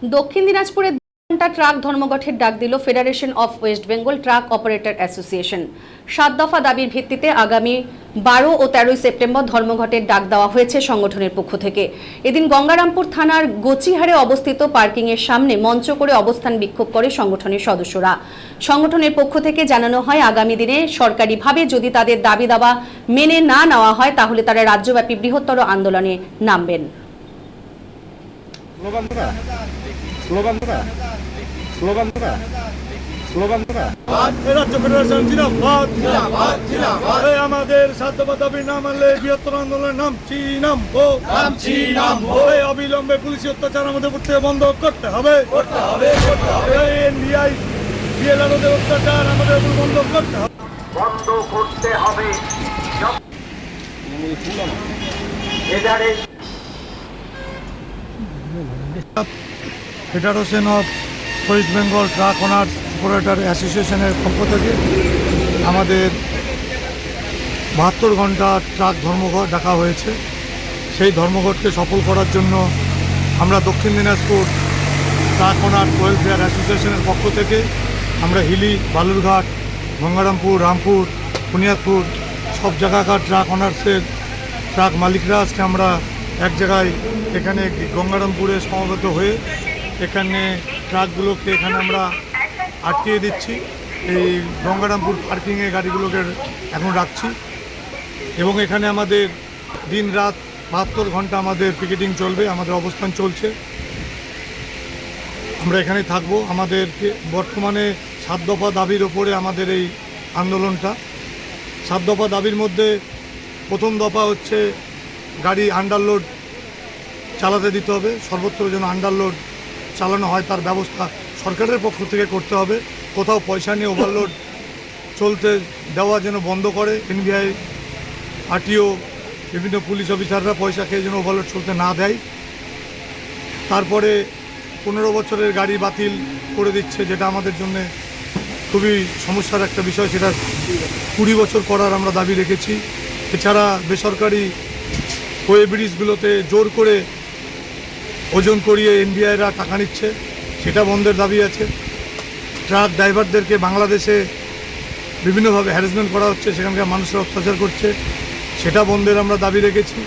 দক্ষিণ দিনাজপুরে ঘণ্টা ট্রাক ধর্মঘটের ডাক দিল federation of West Bengal truck operator association. 7 দফা দাবির ভিত্তিতে আগামী 12 ও 13 সেপ্টেম্বর ধর্মঘটের ডাক দেওয়া হয়েছে সংগঠনের পক্ষ থেকে। এদিন গঙ্গারামপুর থানার গোচিহারে অবস্থিত পার্কিংয়ের সামনে মঞ্চ করে অবস্থান বিক্ষোভ করে সংগঠনের সদস্যরা। সংগঠনের পক্ষ থেকে জানানো হয়, আগামী দিনে সরকারিভাবে যদি তাদের দাবি দাবা মেনে না নেওয়া হয় তাহলে তারা রাজ্যব্যাপী বৃহত্তর আন্দোলনে নামবেন। আমাদের 7 দফা দাবি না মানলে বৃহত্তর আন্দোলনের নামছি নামবো। অবিলম্বে পুলিশি অত্যাচার আমাদের উপর থেকে বন্ধ করতে হবে। অত্যাচার আমাদের উপর বন্ধ করতে হবে। Federation of West Bengal truck owners operator অ্যাসোসিয়েশনের পক্ষ থেকে আমাদের 72 ঘন্টা ট্রাক ধর্মঘট ডাকা হয়েছে। সেই ধর্মঘটকে সফল করার জন্য আমরা দক্ষিণ দিনাজপুর ট্রাক ওনার্স ওয়েলফেয়ার অ্যাসোসিয়েশনের পক্ষ থেকে আমরা হিলি, বালুরঘাট, গঙ্গারামপুর, রামপুর, বুনিয়াদপুর সব জায়গাকার ট্রাক ওনার্সের ট্রাক মালিকরা আজকে আমরা এক জায়গায় এখানে গঙ্গারামপুরে সমবেত হয়ে এখানে ট্রাকগুলোকে এখানে আমরা আটকিয়ে দিচ্ছি। এই গঙ্গারামপুর পার্কিংয়ে গাড়িগুলোকে এখন রাখছি এবং এখানে আমাদের দিন রাত 72 ঘন্টা আমাদের পিকেটিং চলবে, আমাদের অবস্থান চলছে। আমরা এখানে থাকবো। আমাদের বর্তমানে 7 দফা দাবির ওপরে আমাদের এই আন্দোলনটা। 7 দফা দাবির মধ্যে প্রথম দফা হচ্ছে গাড়ি আন্ডারলোড চালাতে দিতে হবে। সর্বত্র যেন আন্ডারলোড চালানো হয় তার ব্যবস্থা সরকারের পক্ষ থেকে করতে হবে। কোথাও পয়সা নিয়ে ওভারলোড চলতে দেওয়া যেন বন্ধ করে। এনভিআই, আরটিও, বিভিন্ন পুলিশ অফিসাররা পয়সা খেয়ে যেন ওভারলোড চলতে না দেয়। তারপরে 15 বছরের গাড়ি বাতিল করে দিচ্ছে, যেটা আমাদের জন্য খুবই সমস্যার একটা বিষয়। সেটা 20 বছর করার আমরা দাবি রেখেছি। এছাড়া বেসরকারি ওয়ে ব্রিজগুলোতে জোর করে ওজন করিয়ে এনভিআইরা টাকা নিচ্ছে, সেটা বন্ধের দাবি আছে। ট্রাক ড্রাইভারদেরকে বাংলাদেশে বিভিন্নভাবে হ্যারাসমেন্ট করা হচ্ছে, সেখানকার মানুষরা অত্যাচার করছে, সেটা বন্ধের আমরা দাবি রেখেছি।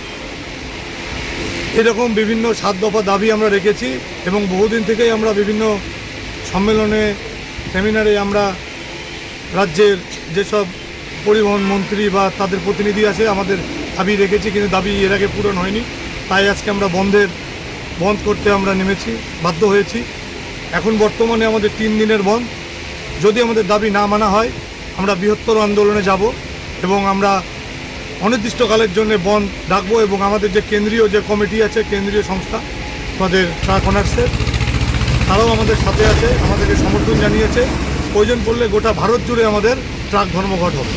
এরকম বিভিন্ন 7 দফা দাবি আমরা রেখেছি এবং বহুদিন থেকেই আমরা বিভিন্ন সম্মেলনে, সেমিনারে আমরা রাজ্যের যেসব পরিবহন মন্ত্রী বা তাদের প্রতিনিধি আছে আমাদের দাবি রেখেছি, কিন্তু দাবি এর আগে পূরণ হয়নি। তাই আজকে আমরা বন্ধ করতে আমরা নেমেছি, বাধ্য হয়েছি। এখন বর্তমানে আমাদের 3 দিনের বন্ধ। যদি আমাদের দাবি না মানা হয় আমরা বৃহত্তর আন্দোলনে যাব এবং আমরা অনির্দিষ্টকালের জন্য বন্ধ ডাকবো। এবং আমাদের যে কেন্দ্রীয় যে কমিটি আছে, কেন্দ্রীয় সংস্থা আমাদের ট্রাক ওনার্সের, তারাও আমাদের সাথে আছে, আমাদেরকে সমর্থন জানিয়েছে। প্রয়োজন পড়লে গোটা ভারত জুড়ে আমাদের ট্রাক ধর্মঘট হবে।